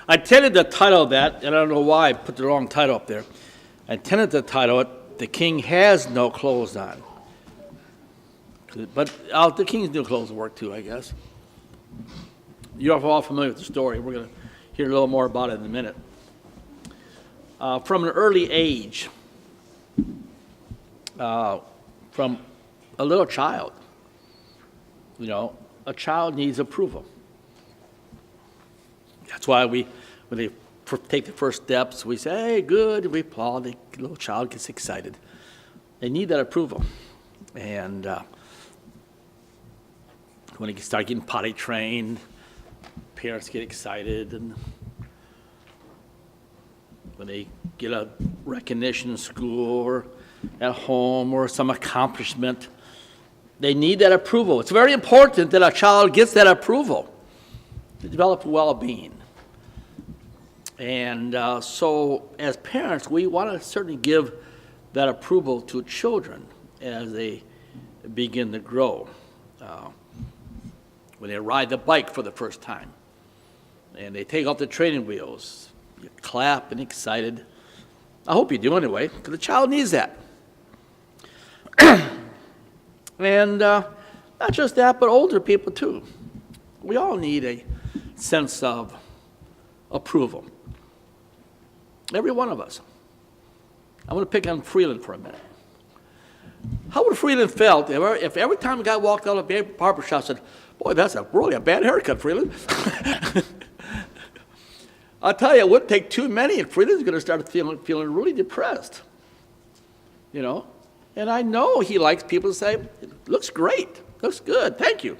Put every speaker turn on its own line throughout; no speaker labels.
I tended to title that, and I don't know why I put the wrong title up there. I tended to title it, "The King Has No Clothes On." But the king's new clothes work too, I guess. You're all familiar with the story. We're going to hear a little more about it in a minute. From an early age, from a little child, a child needs approval. That's why when they take the first steps, we say, "Hey, good," we applaud, the little child gets excited. They need that approval. And when they start getting potty trained, parents get excited, and when they get a recognition in school or at home or some accomplishment, they need that approval. It's very important that a child gets that approval to develop well-being. And so as parents, we want to certainly give that approval to children as they begin to grow. When they ride the bike for the first time and they take off the training wheels, you clap and excited. I hope you do anyway, because the child needs that. And not just that, but older people too. We all need a sense of approval. Every one of us. I'm going to pick on Freeland for a minute. How would Freeland felt if every time a guy walked out of a barber shop said, "Boy, that's really a bad haircut, Freeland"? I'll tell you, it wouldn't take too many, and Freeland's going to start feeling really depressed. And I know he likes people to say, "It looks great, looks good, thank you."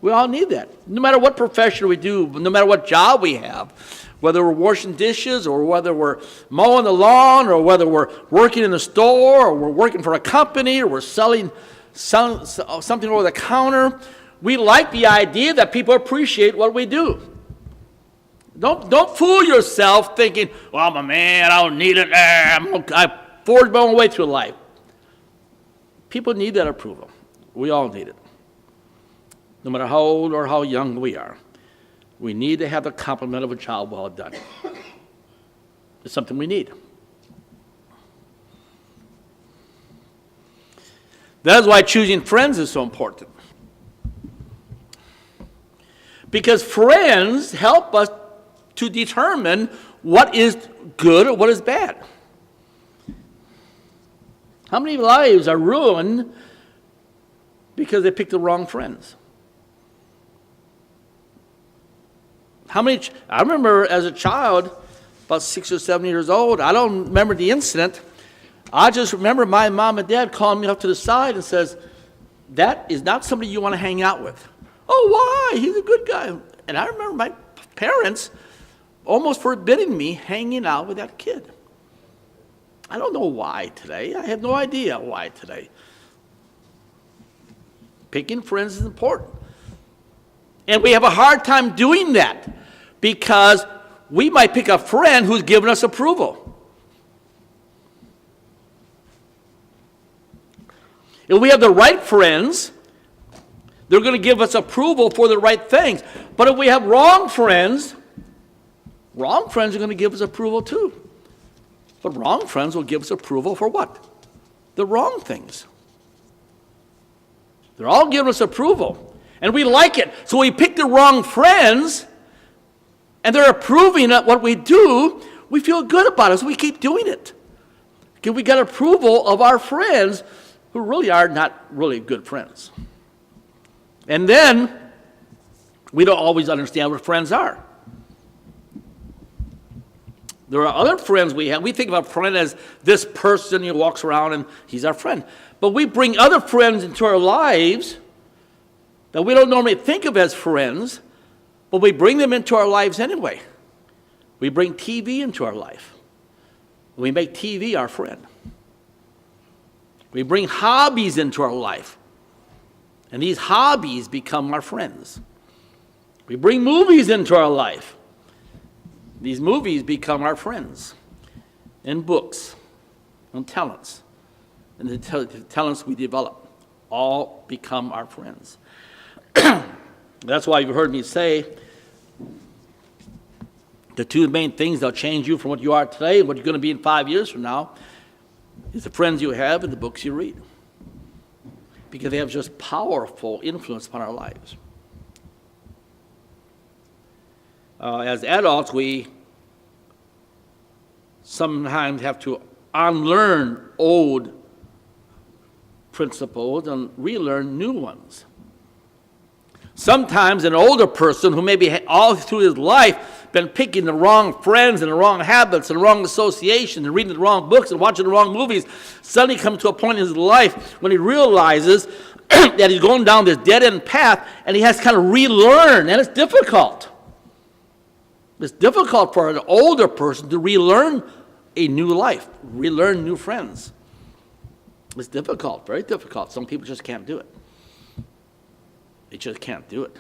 We all need that. No matter what profession we do, no matter what job we have, whether we're washing dishes or whether we're mowing the lawn or whether we're working in the store or we're working for a company or we're selling something over the counter, we like the idea that people appreciate what we do. Don't fool yourself thinking, "Well, I'm a man, I don't need it. I forged my own way through life." People need that approval. We all need it. No matter how old or how young we are, we need to have the compliment of a child, "Well done." It's something we need. That is why choosing friends is so important. Because friends help us to determine what is good or what is bad. How many lives are ruined because they picked the wrong friends? I remember as a child, about 6 or 7 years old, I don't remember the incident. I just remember my mom and dad calling me up to the side and says, "That is not somebody you want to hang out with." "Oh, why? He's a good guy." And I remember my parents almost forbidding me hanging out with that kid. I don't know why today. I have no idea why today. Picking friends is important. And we have a hard time doing that because we might pick a friend who's given us approval. If we have the right friends, they're going to give us approval for the right things. But if we have wrong friends are going to give us approval too. But wrong friends will give us approval for what? The wrong things. They're all giving us approval. And we like it. So we pick the wrong friends, and they're approving of what we do. We feel good about it, so we keep doing it. Because we got approval of our friends who really are not really good friends. And then we don't always understand what friends are. There are other friends we have. We think of a friend as this person who walks around and he's our friend. But we bring other friends into our lives that we don't normally think of as friends, but we bring them into our lives anyway. We bring TV into our life. We make TV our friend. We bring hobbies into our life, and these hobbies become our friends. We bring movies into our life. These movies become our friends, and books, and talents, and the talents we develop all become our friends. That's why you've heard me say The two main things that'll change you from what you are today and what you're going to be in 5 years from now is the friends you have and the books you read. Because they have just powerful influence upon our lives. As adults, we sometimes have to unlearn old principles and relearn new ones. Sometimes an older person who maybe all through his life been picking the wrong friends and the wrong habits and the wrong associations and reading the wrong books and watching the wrong movies suddenly comes to a point in his life when he realizes that he's going down this dead-end path and he has to kind of relearn, and it's difficult. It's difficult for an older person to relearn a new life, relearn new friends. It's difficult, very difficult. Some people just can't do it. They just can't do it.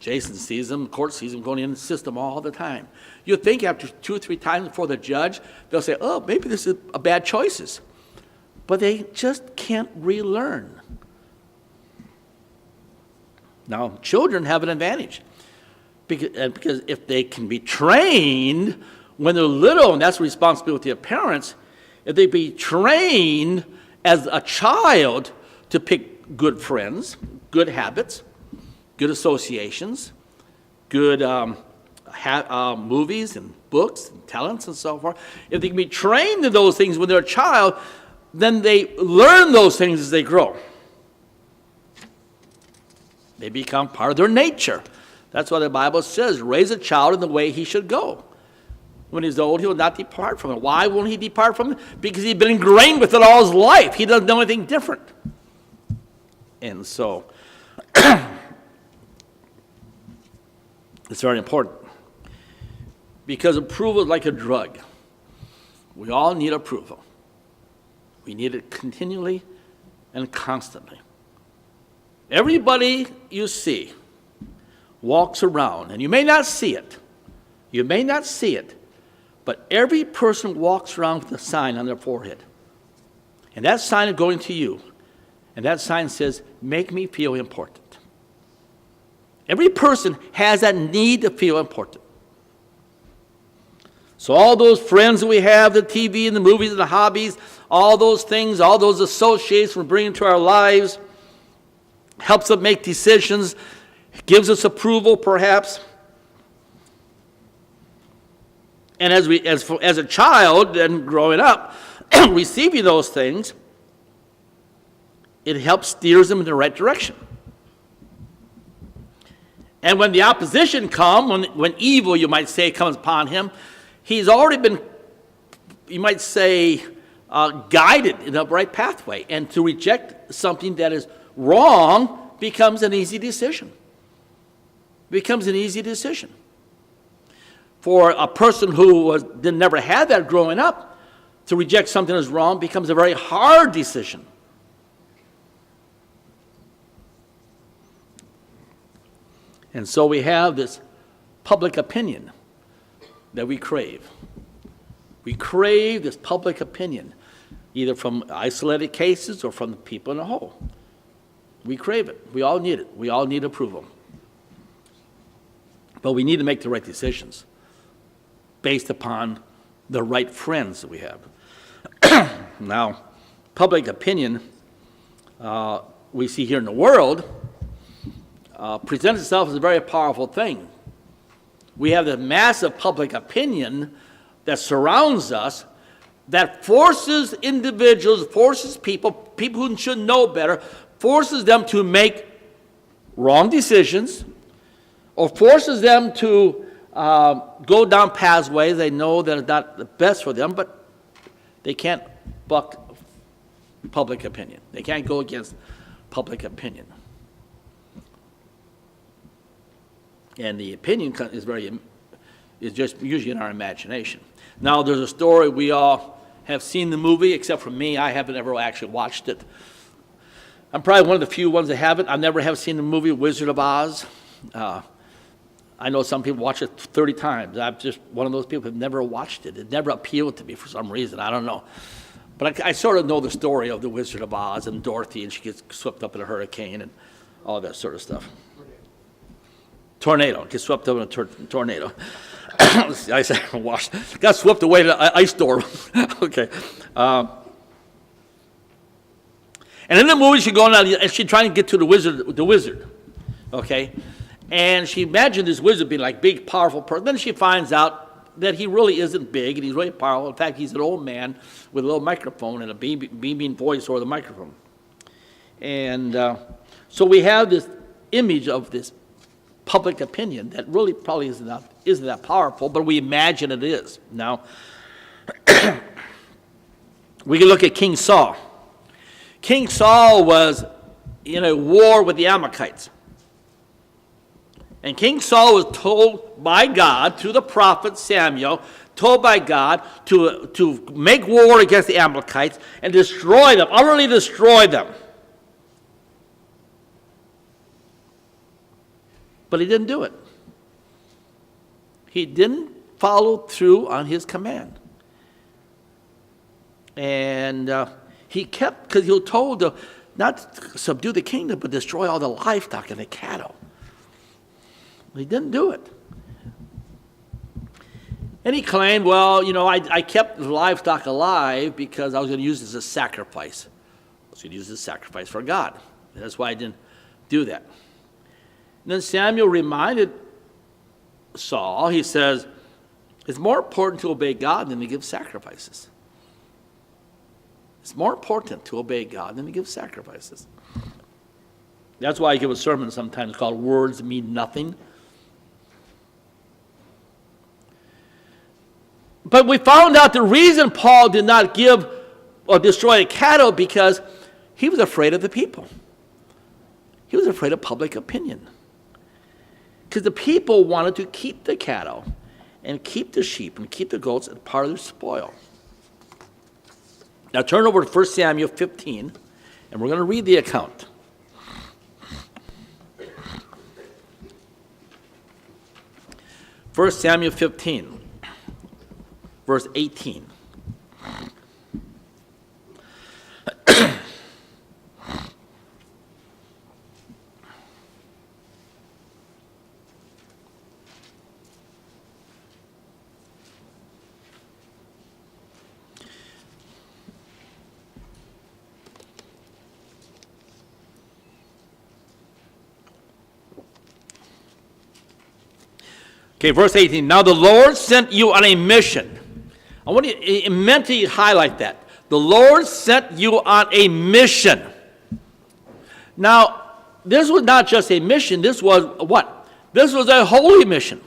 Jason sees them, the court sees them going in the system all the time. You'd think after 2 or 3 times before the judge, they'll say, oh, maybe this is a bad choices. But they just can't relearn. Now, children have an advantage. Because if they can be trained when they're little, and that's the responsibility of parents, if they be trained as a child to pick good friends, good habits, good associations, good movies and books and talents and so forth. If they can be trained in those things when they're a child, then they learn those things as they grow. They become part of their nature. That's why the Bible says, raise a child in the way he should go. When he's old, he will not depart from it. Why won't he depart from it? Because he's been ingrained with it all his life. He doesn't know anything different. And so, it's very important. Because approval is like a drug. We all need approval. We need it continually and constantly. Everybody you see walks around, and you may not see it. You may not see it. But every person walks around with a sign on their forehead. And that sign is going to you. And that sign says, make me feel important. Every person has that need to feel important. So all those friends that we have, the TV and the movies and the hobbies, all those things, all those associates we bring into our lives, helps us make decisions, gives us approval perhaps. And as a child and growing up, receiving those things, it helps steers them in the right direction. And when the opposition comes, when evil, you might say, comes upon him, he's already been, you might say, guided in the right pathway. And to reject something that is wrong becomes an easy decision. Becomes an easy decision. For a person who never had that growing up, to reject something that is wrong becomes a very hard decision. And so we have this public opinion that we crave. We crave this public opinion, either from isolated cases or from the people in the whole. We crave it. We all need it. We all need approval. But we need to make the right decisions based upon the right friends that we have. Now, public opinion, we see here in the world, presents itself as a very powerful thing. We have the massive public opinion that surrounds us that forces individuals, forces people who should know better, forces them to make wrong decisions, or forces them to go down pathways they know that are not the best for them, but they can't buck public opinion. They can't go against public opinion. And the opinion is just usually in our imagination. Now, there's a story, we all have seen the movie, except for me, I haven't ever actually watched it. I'm probably one of the few ones that haven't. I never have seen the movie Wizard of Oz. I know some people watch it 30 times. I'm just one of those people who have never watched it. It never appealed to me for some reason. I don't know. But I sort of know the story of the Wizard of Oz and Dorothy, and she gets swept up in a hurricane and all that sort of stuff. Tornado. Gets swept up in a tornado. I said, washed. Got swept away to the ice storm. Okay. And in the movie, she's going out and she's trying to get to the wizard. Okay. And she imagined this wizard being like big, powerful person. Then she finds out that he really isn't big and he's really powerful. In fact, he's an old man with a little microphone and a beaming voice over the microphone. And so we have this image of this public opinion that really probably isn't that powerful, but we imagine it is. Now, we can look at King Saul. King Saul was in a war with the Amalekites. And King Saul was told by God, through the prophet Samuel, told by God to make war against the Amalekites and destroy them, utterly destroy them. But he didn't do it. He didn't follow through on his command. And he kept, because he was told to not subdue the kingdom, but destroy all the livestock and the cattle. He didn't do it. And he claimed, well, I kept the livestock alive because I was going to use it as a sacrifice. I was going to use it as a sacrifice for God. And that's why I didn't do that. And then Samuel reminded Saul, he says, it's more important to obey God than to give sacrifices. It's more important to obey God than to give sacrifices. That's why I give a sermon sometimes called Words Mean Nothing. But we found out the reason Paul did not give or destroy the cattle because he was afraid of the people. He was afraid of public opinion. Because the people wanted to keep the cattle and keep the sheep and keep the goats as part of their spoil. Now turn over to 1 Samuel 15, and we're going to read the account. First Samuel 15, verse 18. Okay, verse 18. Now the Lord sent you on a mission. I want you meant to highlight that. The Lord sent you on a mission. Now, this was not just a mission. This was what? This was a holy mission.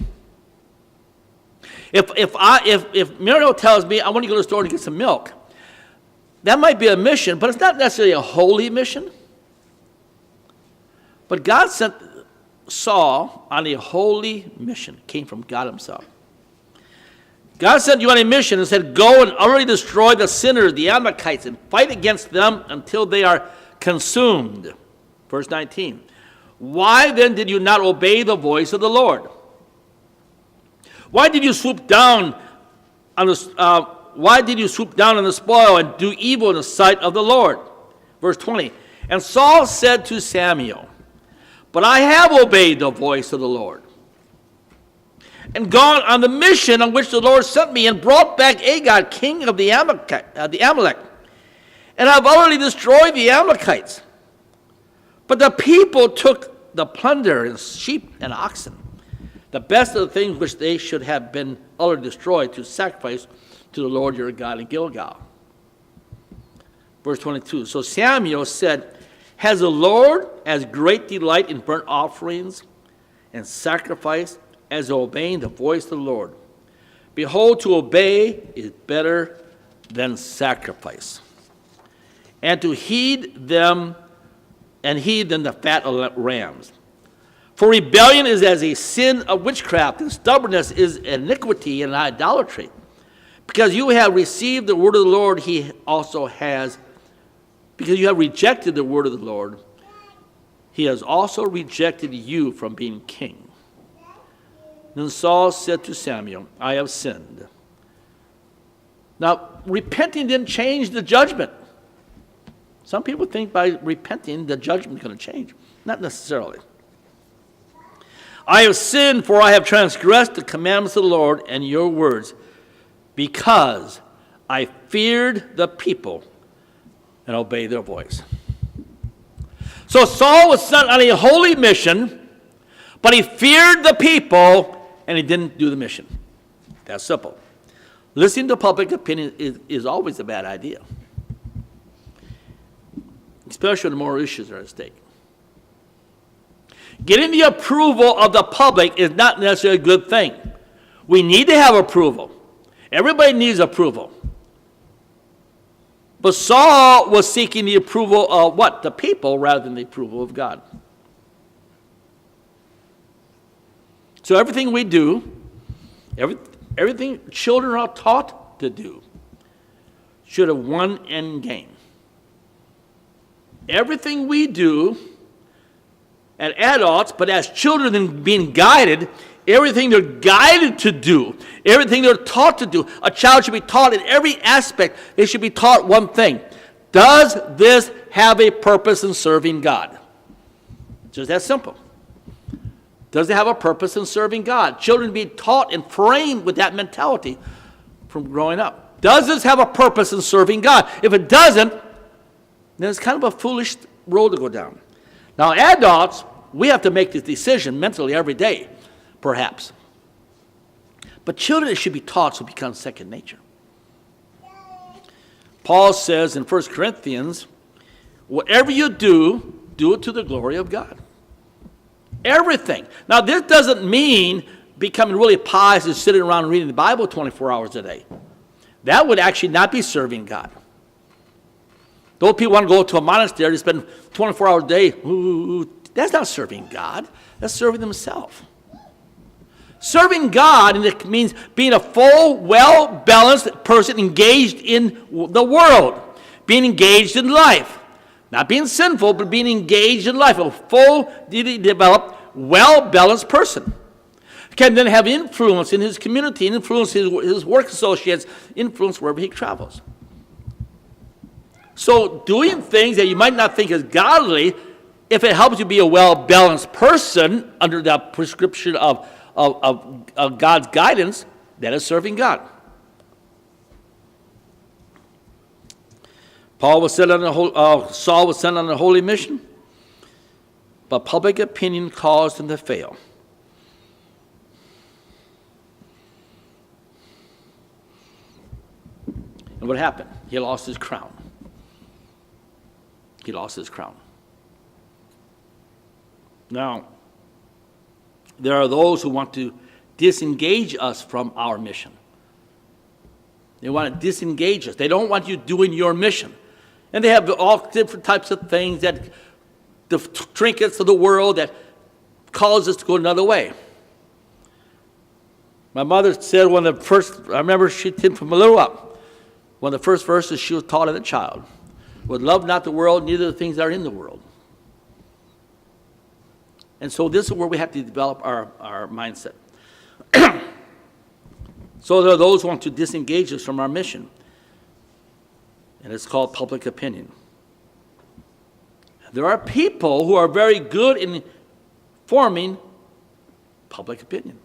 If Muriel tells me I want to go to the store to get some milk, that might be a mission, but it's not necessarily a holy mission. But God sent Saul on a holy mission. It came from God himself. God sent you on a mission and said, go and utterly destroy the sinners, the Amalekites, and fight against them until they are consumed. Verse 19. Why then did you not obey the voice of the Lord? Why did you swoop down on the spoil and do evil in the sight of the Lord? Verse 20. And Saul said to Samuel, but I have obeyed the voice of the Lord and gone on the mission on which the Lord sent me and brought back Agag, king of the Amalek. And I've utterly destroyed the Amalekites. But the people took the plunder and sheep and oxen, the best of the things which they should have been utterly destroyed, to sacrifice to the Lord your God in Gilgal. Verse 22. So Samuel said, has the Lord as great delight in burnt offerings and sacrifice as obeying the voice of the Lord? Behold, to obey is better than sacrifice, and to heed them than the fat of rams. For rebellion is as a sin of witchcraft, and stubbornness is iniquity and idolatry. Because you have received the word of the Lord, he also has. Because you have rejected the word of the Lord, he has also rejected you from being king. Then Saul said to Samuel, I have sinned. Now, repenting didn't change the judgment. Some people think by repenting, the judgment is going to change. Not necessarily. I have sinned, for I have transgressed the commandments of the Lord and your words, because I feared the people and obeyed their voice. So Saul was sent on a holy mission, but he feared the people and he didn't do the mission. That's simple. Listening to public opinion is always a bad idea, especially when more issues are at stake. Getting the approval of the public is not necessarily a good thing. We need to have approval. Everybody needs approval. But Saul was seeking the approval of what? The people rather than the approval of God. So everything we do, everything children are taught to do, should have one end game. Everything we do as adults, but as children and being guided, everything they're guided to do, everything they're taught to do, a child should be taught in every aspect. They should be taught one thing. Does this have a purpose in serving God? Just that simple. Does it have a purpose in serving God? Children be taught and framed with that mentality from growing up. Does this have a purpose in serving God? If it doesn't, then it's kind of a foolish road to go down. Now, adults, we have to make this decision mentally every day, perhaps. But children, it should be taught so it becomes second nature. Paul says in 1 Corinthians, whatever you do, do it to the glory of God. Everything. Now, this doesn't mean becoming really pious and sitting around reading the Bible 24 hours a day. That would actually not be serving God. Those people want to go to a monastery to spend 24 hours a day. That's not serving God. That's serving themselves. Serving God, and it means being a full, well-balanced person engaged in the world, being engaged in life. Not being sinful, but being engaged in life. A full, developed, well-balanced person. Can then have influence in his community, influence his work associates, influence wherever he travels. So doing things that you might not think is godly, if it helps you be a well-balanced person under the prescription of God's guidance, that is serving God. Saul was sent on a holy mission, but public opinion caused him to fail. And what happened? He lost his crown. He lost his crown. Now, there are those who want to disengage us from our mission. They want to disengage us. They don't want you doing your mission. And they have all different types of things, that the trinkets of the world that cause us to go another way. My mother said one of the first, I remember she did from a little up, one of the first verses she was taught as a child was, love not the world, neither the things that are in the world. And so this is where we have to develop our mindset. So there are those who want to disengage us from our mission. And it's called public opinion. There are people who are very good in forming public opinion.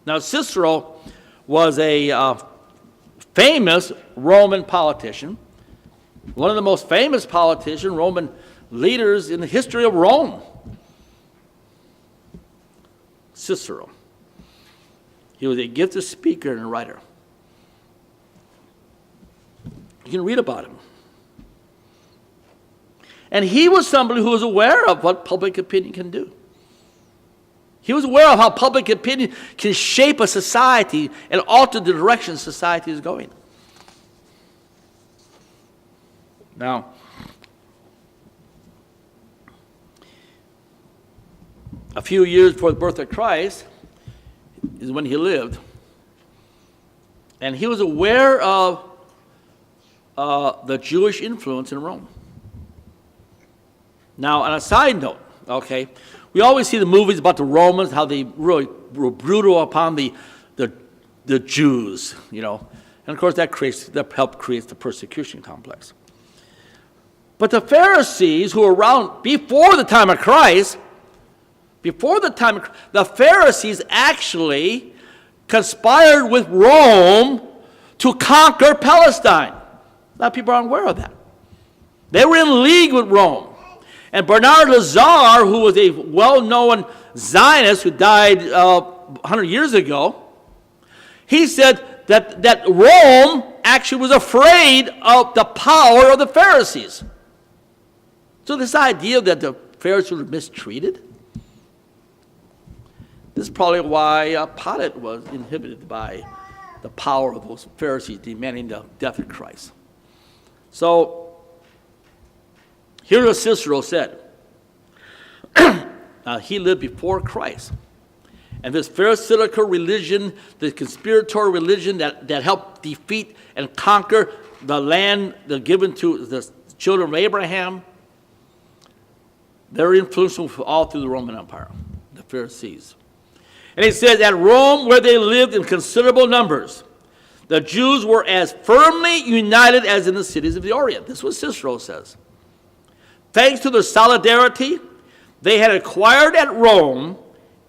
Now, Cicero was a famous Roman politician, one of the most famous politicians, Roman leaders in the history of Rome. Cicero. He was a gifted speaker and a writer. You can read about him. And he was somebody who was aware of what public opinion can do. He was aware of how public opinion can shape a society and alter the direction society is going. Now, a few years before the birth of Christ is when he lived. And he was aware of the Jewish influence in Rome. Now, on a side note, okay, we always see the movies about the Romans, how they really were brutal upon the Jews, you know. And of course that helped create the persecution complex. But the Pharisees, who were around before the time of Christ, Before the time, the Pharisees actually conspired with Rome to conquer Palestine. A lot of people aren't aware of that. They were in league with Rome. And Bernard Lazare, who was a well-known Zionist who died 100 years ago, he said that Rome actually was afraid of the power of the Pharisees. So this idea that the Pharisees were mistreated, this is probably why Pilate was inhibited by the power of those Pharisees demanding the death of Christ. So, here's what Cicero said. He lived before Christ. And this Pharisaical religion, the conspiratorial religion that helped defeat and conquer the land given to the children of Abraham, they're influential all through the Roman Empire, the Pharisees. And he says, at Rome, where they lived in considerable numbers, the Jews were as firmly united as in the cities of the Orient. This is what Cicero says. Thanks to their solidarity, they had acquired at Rome,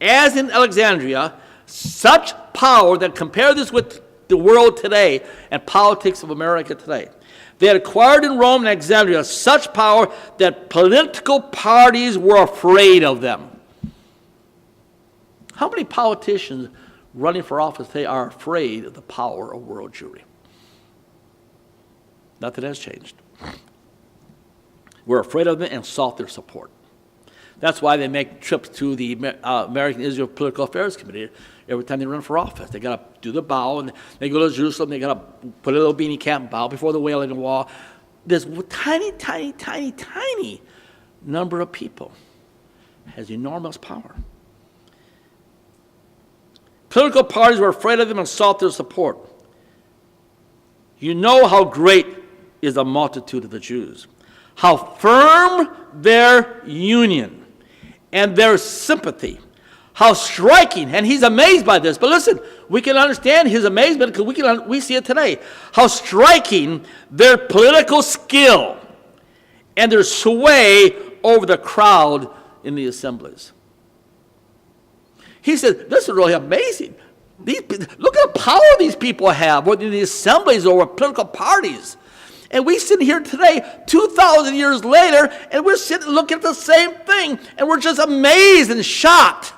as in Alexandria, such power that, compare this with the world today and politics of America today. They had acquired in Rome and Alexandria such power that political parties were afraid of them. How many politicians running for office today are afraid of the power of world Jewry? Nothing has changed. We're afraid of them and sought their support. That's why they make trips to the American Israel Political Affairs Committee every time they run for office. They got to do the bow, and they go to Jerusalem. They got to put a little beanie cap and bow before the Wailing Wall. This tiny, tiny, tiny, tiny number of people has enormous power. Political parties were afraid of them and sought their support. You know how great is the multitude of the Jews, how firm their union and their sympathy, how striking, and he's amazed by this. But listen, we can understand his amazement because we see it today. How striking their political skill and their sway over the crowd in the assemblies. He said, this is really amazing. Look at the power these people have, whether in the assemblies or political parties. And we sit here today, 2,000 years later, and we're sitting looking at the same thing, and we're just amazed and shocked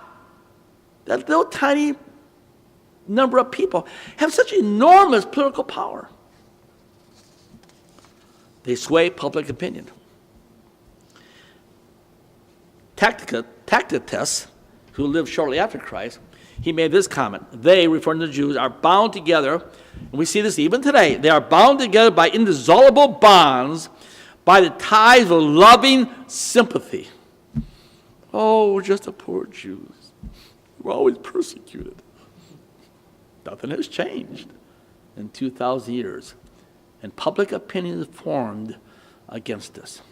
that little tiny number of people have such enormous political power. They sway public opinion. Tacitus, who lived shortly after Christ, he made this comment. They, referring to the Jews, are bound together, and we see this even today, they are bound together by indissoluble bonds, by the ties of loving sympathy. Oh, we're just the poor Jews. We're always persecuted. Nothing has changed in 2,000 years, and public opinion is formed against us.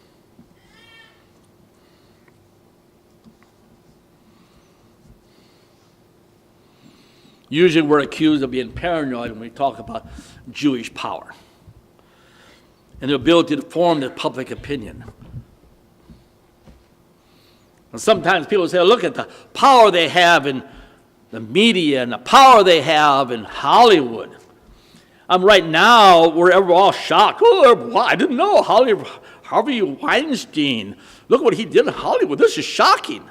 Usually we're accused of being paranoid when we talk about Jewish power and the ability to form the public opinion. And sometimes people say, look at the power they have in the media and the power they have in Hollywood. Right now, we're all shocked. Oh, I didn't know Harvey Weinstein. Look what he did in Hollywood. This is shocking.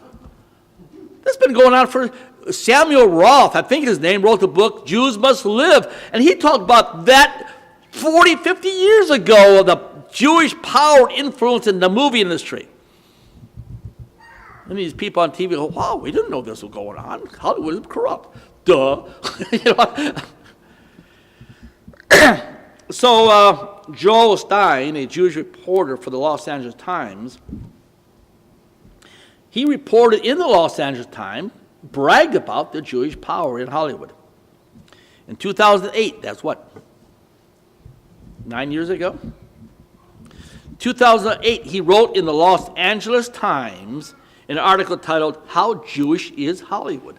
This has been going on for Samuel Roth, I think his name, wrote the book, Jews Must Live. And he talked about that 40, 50 years ago, of the Jewish power influence in the movie industry. And these people on TV go, wow, we didn't know this was going on. Hollywood is corrupt. Duh. So Joel Stein, a Jewish reporter for the Los Angeles Times, he reported in the Los Angeles Times, bragged about the Jewish power in Hollywood. In 2008, that's what, 9 years ago? 2008, he wrote in the Los Angeles Times an article titled, How Jewish is Hollywood?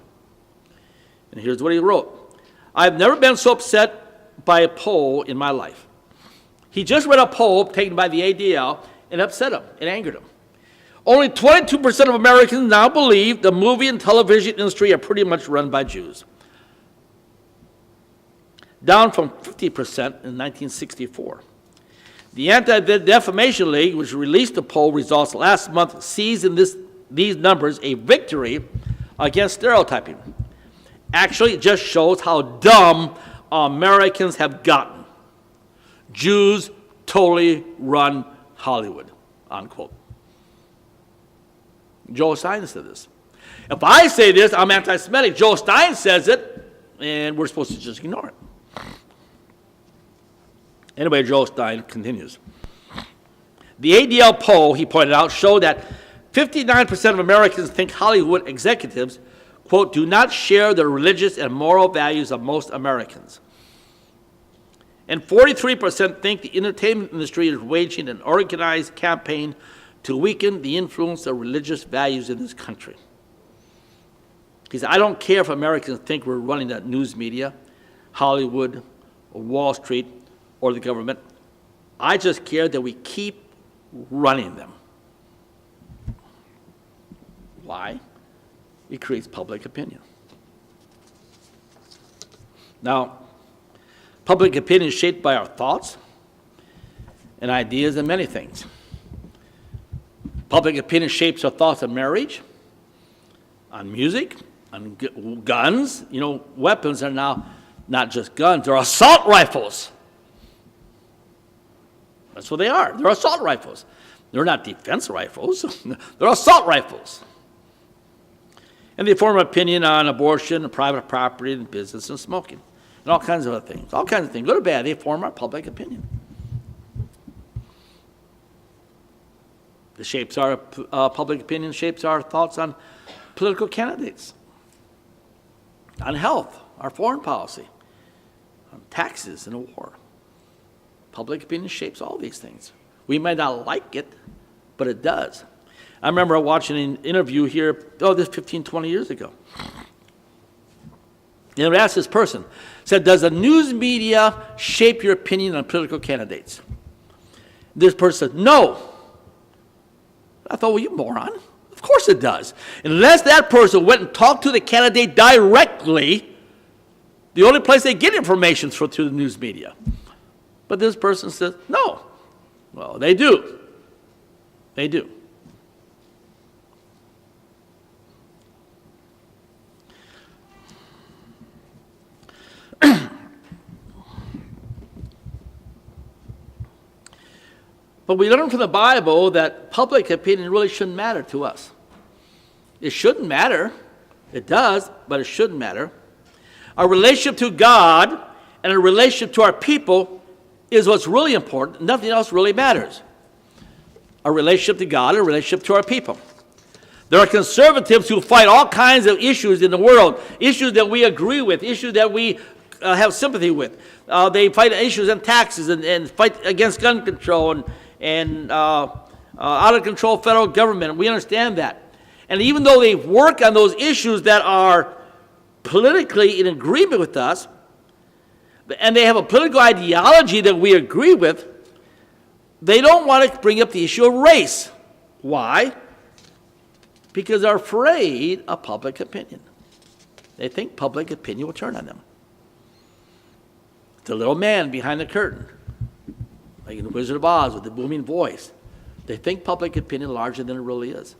And here's what he wrote. I've never been so upset by a poll in my life. He just read a poll taken by the ADL and upset him, it angered him. Only 22% of Americans now believe the movie and television industry are pretty much run by Jews, down from 50% in 1964. The Anti-Defamation League, which released the poll results last month, sees in these numbers a victory against stereotyping. Actually, it just shows how dumb Americans have gotten. Jews totally run Hollywood, unquote. Joe Stein said this. If I say this, I'm anti-Semitic. Joe Stein says it, and we're supposed to just ignore it. Anyway, Joe Stein continues. The ADL poll, he pointed out, showed that 59% of Americans think Hollywood executives, quote, do not share the religious and moral values of most Americans. And 43% think the entertainment industry is waging an organized campaign to weaken the influence of religious values in this country. He said, I don't care if Americans think we're running the news media, Hollywood, or Wall Street, or the government. I just care that we keep running them. Why? It creates public opinion. Now, public opinion is shaped by our thoughts and ideas and many things. Public opinion shapes our thoughts on marriage, on music, on guns. You know, weapons are now not just guns, they're assault rifles. That's what they are. They're assault rifles. They're not defense rifles. They're assault rifles. And they form an opinion on abortion, and private property, and business, and smoking, and all kinds of other things. All kinds of things, good or bad, they form our public opinion. It shapes our public opinion, shapes our thoughts on political candidates, on health, our foreign policy, on taxes and a war. Public opinion shapes all these things. We might not like it, but it does. I remember watching an interview here, this 15, 20 years ago. And I asked this person, said, does the news media shape your opinion on political candidates? This person said, no. I thought, well, you moron. Of course it does. Unless that person went and talked to the candidate directly, the only place they get information is through the news media. But this person says, no. Well, they do. They do. But we learn from the Bible that public opinion really shouldn't matter to us. It shouldn't matter. It does, but it shouldn't matter. Our relationship to God and our relationship to our people is what's really important. Nothing else really matters. Our relationship to God and our relationship to our people. There are conservatives who fight all kinds of issues in the world, issues that we agree with, issues that we have sympathy with. They fight issues on taxes and fight against gun control and out-of-control federal government. We understand that. And even though they work on those issues that are politically in agreement with us, and they have a political ideology that we agree with, they don't want to bring up the issue of race. Why? Because they're afraid of public opinion. They think public opinion will turn on them. The little man behind the curtain, like in The Wizard of Oz with the booming voice. They think public opinion larger than it really is.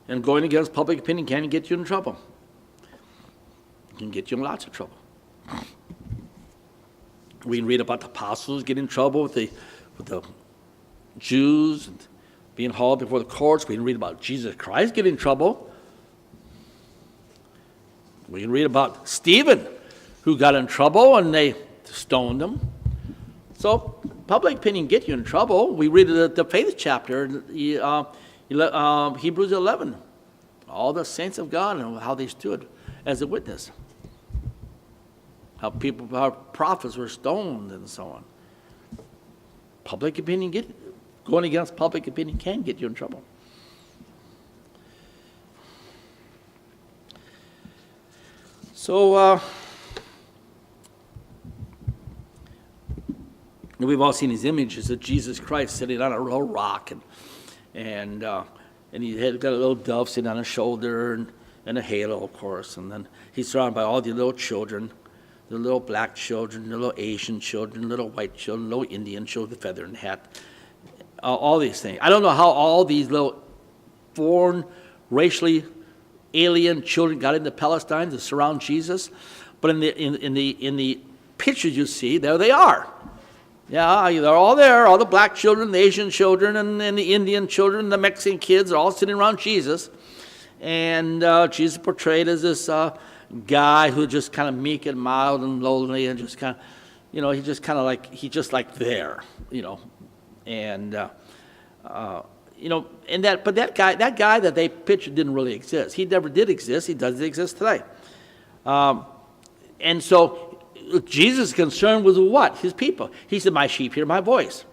And going against public opinion can get you in trouble. It can get you in lots of trouble. We can read about the apostles getting in trouble with the Jews and being hauled before the courts. We can read about Jesus Christ getting in trouble. We can read about Stephen, who got in trouble and they stoned him. So public opinion gets you in trouble. We read the faith chapter, Hebrews 11, all the saints of God and how they stood as a witness. How prophets were stoned and so on. Public opinion going against public opinion can get you in trouble. So, And we've all seen these images of Jesus Christ sitting on a real rock, and he had got a little dove sitting on his shoulder, and a halo, of course. And then he's surrounded by all the little children, the little black children, the little Asian children, little white children, little Indian children with a feather and hat, all these things. I don't know how all these little foreign, racially alien children got into Palestine to surround Jesus, but in the pictures you see, there they are. Yeah, they're all there, all the black children, the Asian children, and the Indian children, the Mexican kids are all sitting around Jesus. And Jesus portrayed as this guy who just kind of meek and mild and lowly and just kind of, he's just like there, and but that guy that they pictured didn't really exist. He never did exist. He doesn't exist today. And so Jesus' concern was what? His people. He said, my sheep hear my voice.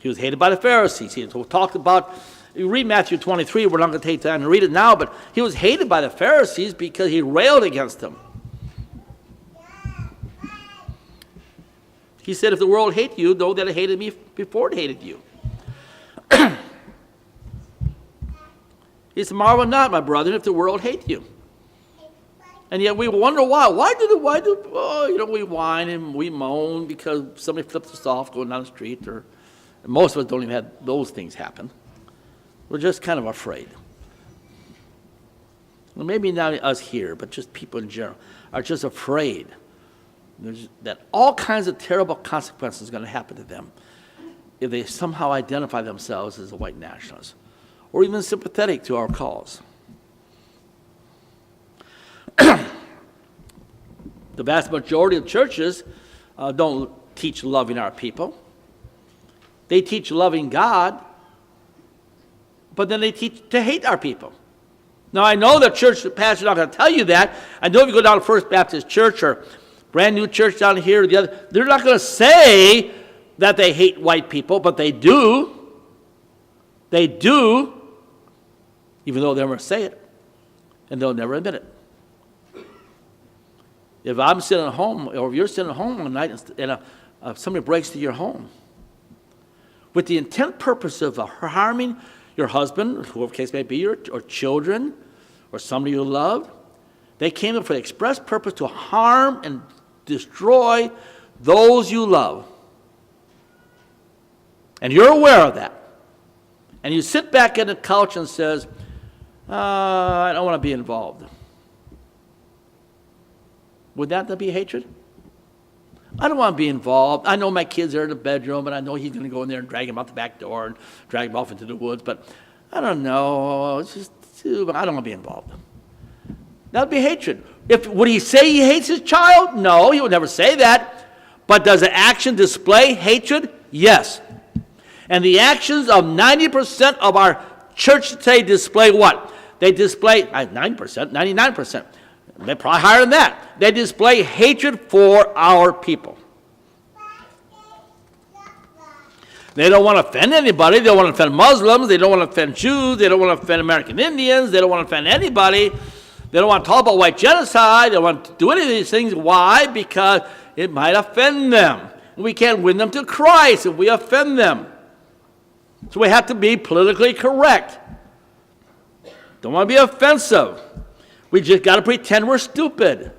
He was hated by the Pharisees. He talked about, you read Matthew 23, we're not going to take time to read it now, but he was hated by the Pharisees because he railed against them. He said, if the world hates you, know that it hated me before it hated you. He said, marvel not, my brother, if the world hates you. And yet we wonder why. We whine and we moan because somebody flips us off going down the street, and most of us don't even have those things happen. We're just kind of afraid. Well, maybe not us here, but just people in general are just afraid that all kinds of terrible consequences are going to happen to them if they somehow identify themselves as a white nationalist or even sympathetic to our cause. The vast majority of churches don't teach loving our people. They teach loving God, but then they teach to hate our people. Now, I know the church pastor's not going to tell you that. I know if you go down to First Baptist Church or brand new church down here or the other, they're not going to say that they hate white people, but they do. They do, even though they'll never say it, and they'll never admit it. If I'm sitting at home, or if you're sitting at home one night and somebody breaks into your home with the intent purpose of harming your husband, whoever the case may be, or children, or somebody you love, they came in for the express purpose to harm and destroy those you love. And you're aware of that. And you sit back on the couch and says, I don't want to be involved. Would that be hatred? I don't want to be involved. I know my kids are in the bedroom, and I know he's going to go in there and drag him out the back door and drag him off into the woods, but I don't know. It's just, I don't want to be involved. That would be hatred. Would he say he hates his child? No, he would never say that. But does the action display hatred? Yes. And the actions of 90% of our church today display what? They display 9%, 99%. They're probably higher than that. They display hatred for our people. They don't want to offend anybody. They don't want to offend Muslims. They don't want to offend Jews. They don't want to offend American Indians. They don't want to offend anybody. They don't want to talk about white genocide. They don't want to do any of these things. Why? Because it might offend them. We can't win them to Christ if we offend them. So we have to be politically correct. Don't want to be offensive. We just got to pretend we're stupid.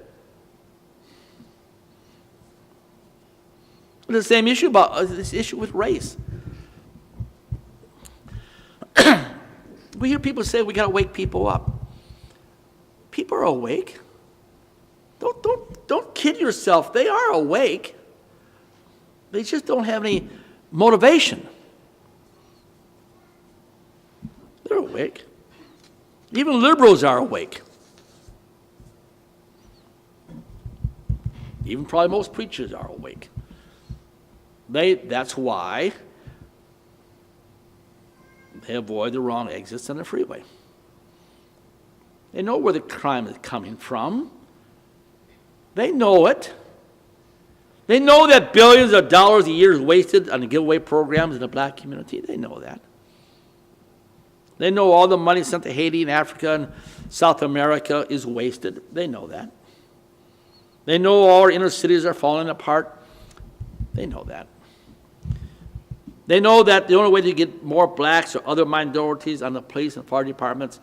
The same issue about this issue with race. We hear people say we got to wake people up. People are awake. Don't kid yourself. They are awake. They just don't have any motivation. They're awake. Even liberals are awake. Even probably most preachers are awake. That's why they avoid the wrong exits on the freeway. They know where the crime is coming from. They know it. They know that billions of dollars a year is wasted on the giveaway programs in the black community. They know that. They know all the money sent to Haiti and Africa and South America is wasted. They know that. They know all our inner cities are falling apart. They know that. They know that the only way to get more blacks or other minorities on the police and fire departments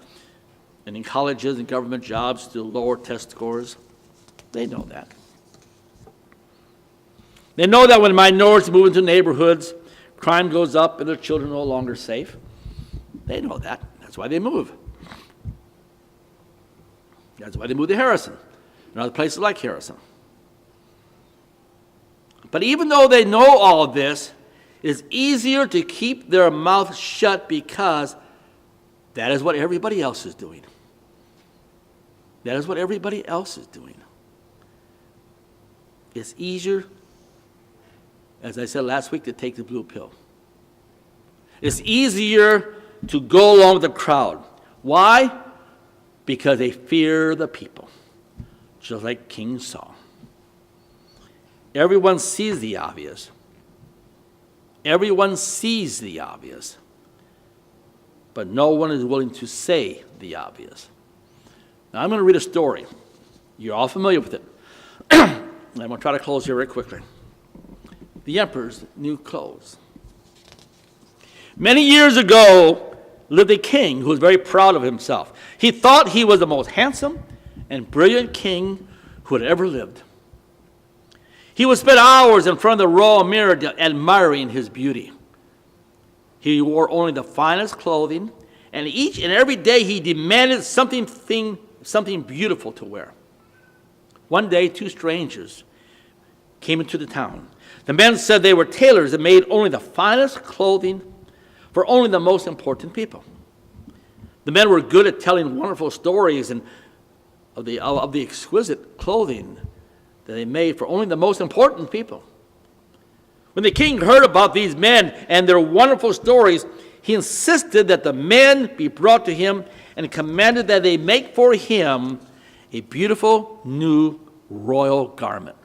and in colleges and government jobs to lower test scores. They know that. They know that when minorities move into neighborhoods, crime goes up and their children are no longer safe. They know that. That's why they move. That's why they move to Harrison and other places like Harrison. But even though they know all of this, it's easier to keep their mouth shut because that is what everybody else is doing. That is what everybody else is doing. It's easier, as I said last week, to take the blue pill. It's easier to go along with the crowd. Why? Because they fear the people, just like King Saul. Everyone sees the obvious. Everyone sees the obvious. But no one is willing to say the obvious. Now I'm going to read a story. You're all familiar with it. I'm going to try to close here very quickly. The emperor's new clothes. Many years ago lived a king who was very proud of himself. He thought he was the most handsome and brilliant king who had ever lived. He would spend hours in front of the royal mirror admiring his beauty. He wore only the finest clothing, and each and every day he demanded something beautiful to wear. One day, two strangers came into the town. The men said they were tailors that made only the finest clothing for only the most important people. The men were good at telling wonderful stories and of the exquisite clothing that they made for only the most important people. When the king heard about these men and their wonderful stories, he insisted that the men be brought to him and commanded that they make for him a beautiful new royal garment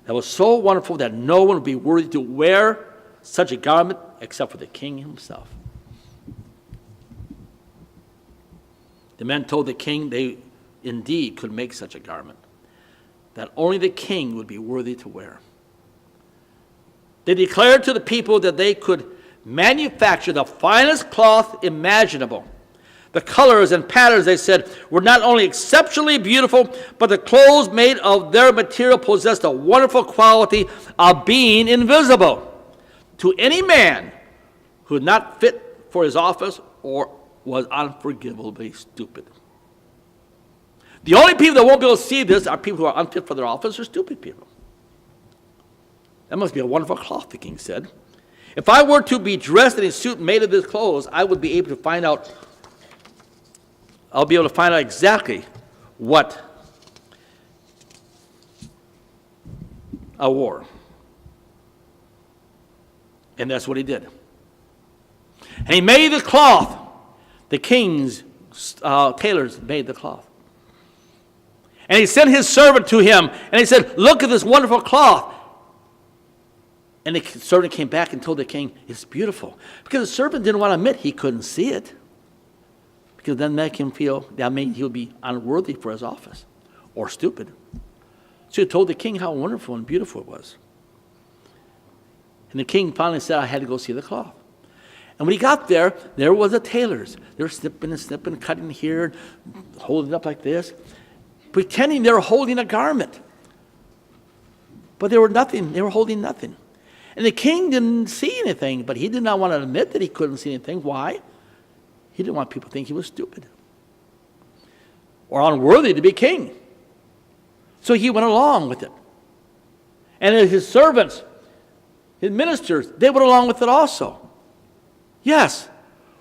that was so wonderful that no one would be worthy to wear such a garment except for the king himself. The men told the king they indeed could make such a garment that only the king would be worthy to wear. They declared to the people that they could manufacture the finest cloth imaginable. The colors and patterns, they said, were not only exceptionally beautiful, but the clothes made of their material possessed a wonderful quality of being invisible to any man who was not fit for his office or was unforgivably stupid. The only people that won't be able to see this are people who are unfit for their office or stupid people. That must be a wonderful cloth, the king said. If I were to be dressed in a suit made of this clothes, I'll be able to find out exactly what I wore. And that's what he did. And he made the cloth. The king's tailors made the cloth. And he sent his servant to him, and he said, look at this wonderful cloth. And the servant came back and told the king, it's beautiful. Because the servant didn't want to admit he couldn't see it. Because then that means he would be unworthy for his office or stupid. So he told the king how wonderful and beautiful it was. And the king finally said, I had to go see the cloth. And when he got there, there was the tailors. They were snipping, cutting here, holding it up like this, pretending they were holding a garment. But they were nothing. They were holding nothing. And the king didn't see anything, but he did not want to admit that he couldn't see anything. Why? He didn't want people to think he was stupid or unworthy to be king. So he went along with it. And his servants, his ministers, they went along with it also. Yes,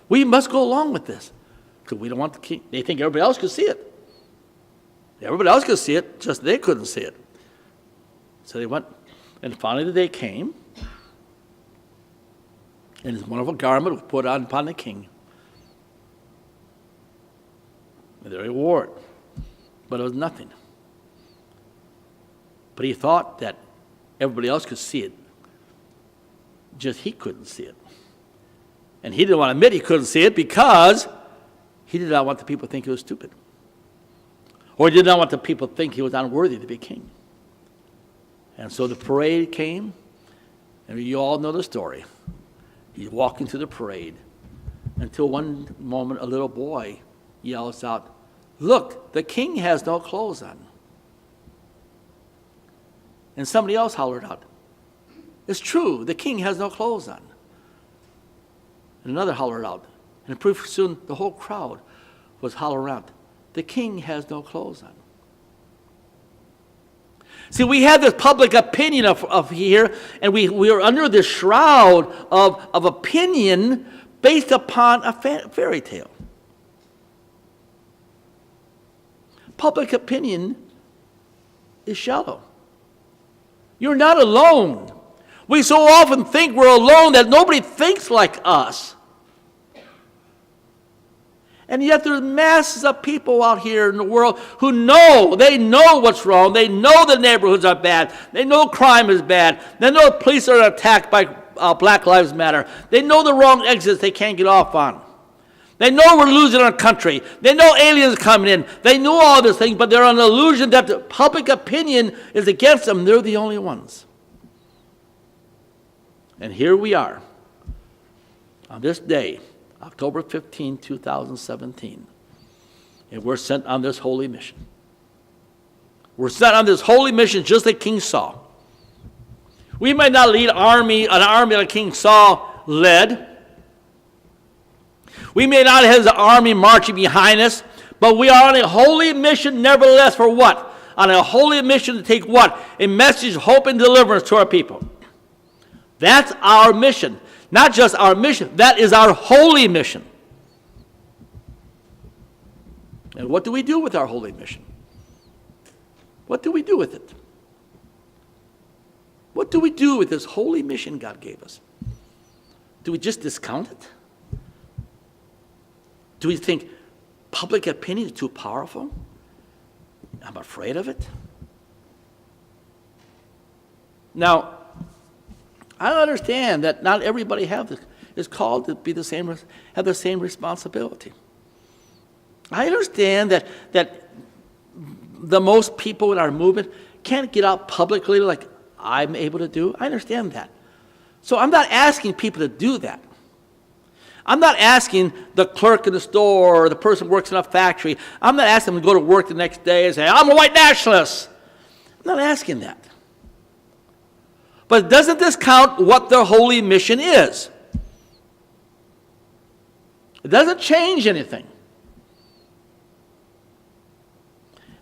we must go along with this because we don't want the king. They think everybody else could see it. Everybody else could see it, just they couldn't see it. So they went, and finally the day came, and his wonderful garment was put on upon the king. And there he wore it, but it was nothing. But he thought that everybody else could see it, just he couldn't see it. And he didn't want to admit he couldn't see it because he did not want the people to think he was stupid. Or he did not want the people to think he was unworthy to be king. And so the parade came, And you all know the story. He's walking through the parade until one moment a little boy yells out, "Look, the king has no clothes on." And somebody else hollered out, "It's true, the king has no clothes on." And another hollered out, and pretty soon the whole crowd was hollering out, "The king has no clothes on." See, we have this public opinion of here, and we are under this shroud of opinion based upon a fairy tale. Public opinion is shallow. You're not alone. We so often think we're alone that nobody thinks like us. And yet there's masses of people out here in the world who know what's wrong. They know the neighborhoods are bad. They know crime is bad. They know police are attacked by Black Lives Matter. They know the wrong exits they can't get off on. They know we're losing our country. They know aliens coming in. They know all these things, but they're an illusion that the public opinion is against them. They're the only ones. And here we are on this day, October 15, 2017, and we're sent on this holy mission. We're sent on this holy mission just like King Saul. We might not lead an army like King Saul led. We may not have the army marching behind us, but we are on a holy mission nevertheless for what? On a holy mission to take what? A message of hope and deliverance to our people. That's our mission. Not just our mission, that is our holy mission. And what do we do with our holy mission? What do we do with it? What do we do with this holy mission God gave us? Do we just discount it? Do we think public opinion is too powerful? I'm afraid of it. Now, I understand that not everybody is called to be have the same responsibility. I understand that the most people in our movement can't get out publicly like I'm able to do. I understand that. So I'm not asking people to do that. I'm not asking the clerk in the store or the person who works in a factory, I'm not asking them to go to work the next day and say, "I'm a white nationalist." I'm not asking that. But doesn't this count what the holy mission is? It doesn't change anything.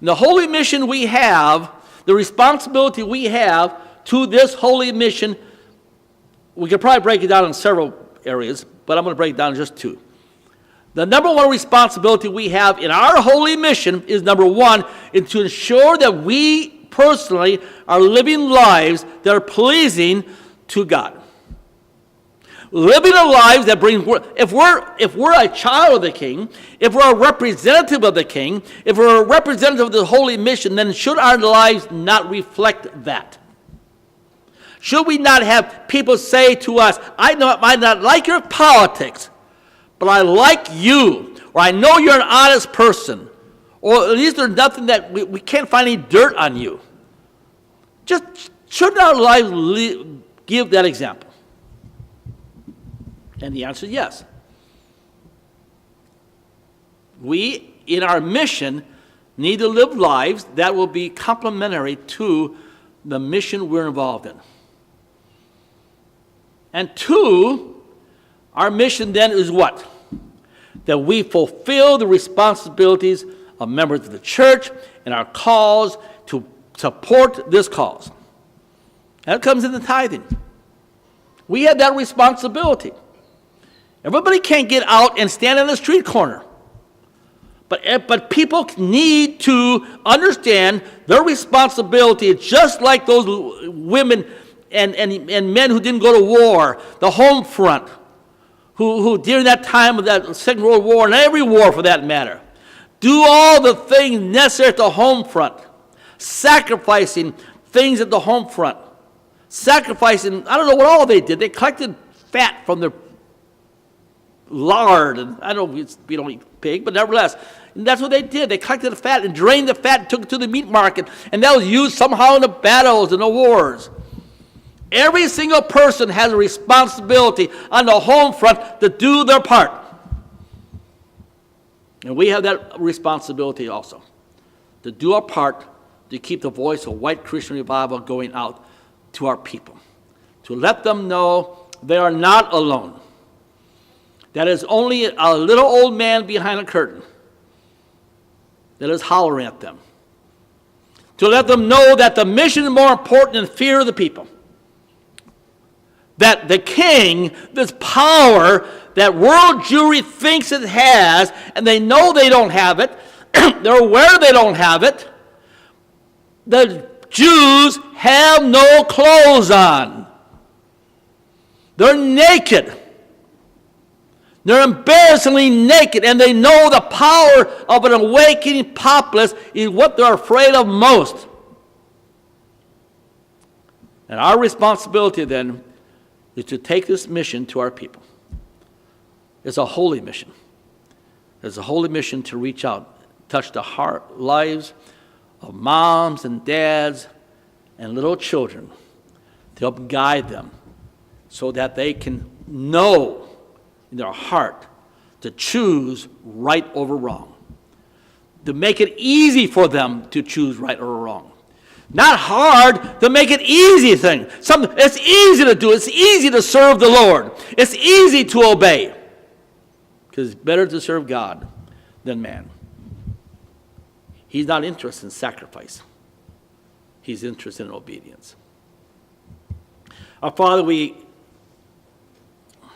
The holy mission we have, the responsibility we have to this holy mission, we could probably break it down in several areas, but I'm going to break it down in just two. The number one responsibility we have in our holy mission is, number one, is to ensure that we personally are living lives that are pleasing to God. Living a life that brings, if we're a child of the King, if we're a representative of the King, if we're a representative of the holy mission, then should our lives not reflect that? Should we not have people say to us, "I might not like your politics, but I like you," or "I know you're an honest person," or "at least there's nothing that we can't find any dirt on you"? Just shouldn't our lives give that example? And the answer is yes. We, in our mission, need to live lives that will be complementary to the mission we're involved in. And two, our mission then is what? That we fulfill the responsibilities of members of the church and our calls to support this cause. That comes in the tithing. We have that responsibility. Everybody can't get out and stand on the street corner. But people need to understand their responsibility, just like those women and men who didn't go to war, the home front, who during that time of that Second World War, and every war for that matter, do all the things necessary at the home front, sacrificing things at the home front, sacrificing, I don't know what all they did. They collected fat from their lard, and I don't know if we don't eat pig, but nevertheless, that's what they did. They collected the fat and drained the fat and took it to the meat market, and that was used somehow in the battles and the wars. Every single person has a responsibility on the home front to do their part. And we have that responsibility also, to do our part to keep the voice of White Christian Revival going out to our people, to let them know they are not alone. That is only a little old man behind a curtain that is hollering at them. To let them know that the mission is more important than fear of the people. That the king, this power that world Jewry thinks it has, and they know they don't have it, they're aware they don't have it, the Jews have no clothes on. They're naked. They're embarrassingly naked, and they know the power of an awakening populace is what they're afraid of most. And our responsibility then is to take this mission to our people. It's a holy mission. It's a holy mission to reach out, touch the heart, lives of moms and dads and little children, to help guide them so that they can know in their heart to choose right over wrong, to make it easy for them to choose right or wrong. Not hard, to make it easy thing. It's easy to do. It's easy to serve the Lord. It's easy to obey. Because it's better to serve God than man. He's not interested in sacrifice. He's interested in obedience. Our Father, we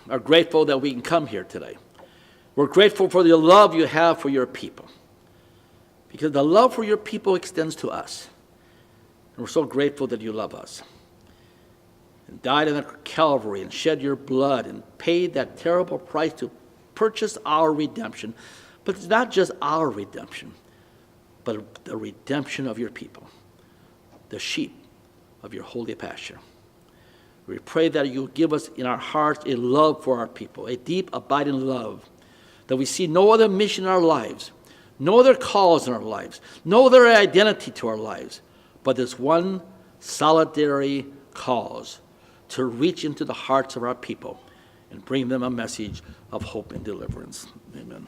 are grateful that we can come here today. We're grateful for the love you have for your people. Because the love for your people extends to us. And we're so grateful that you love us. And died on Calvary and shed your blood and paid that terrible price to purchase our redemption. But it's not just our redemption, but the redemption of your people, the sheep of your holy pasture. We pray that you give us in our hearts a love for our people, a deep, abiding love, that we see no other mission in our lives, no other cause in our lives, no other identity to our lives, but this one solitary cause to reach into the hearts of our people and bring them a message of hope and deliverance. Amen.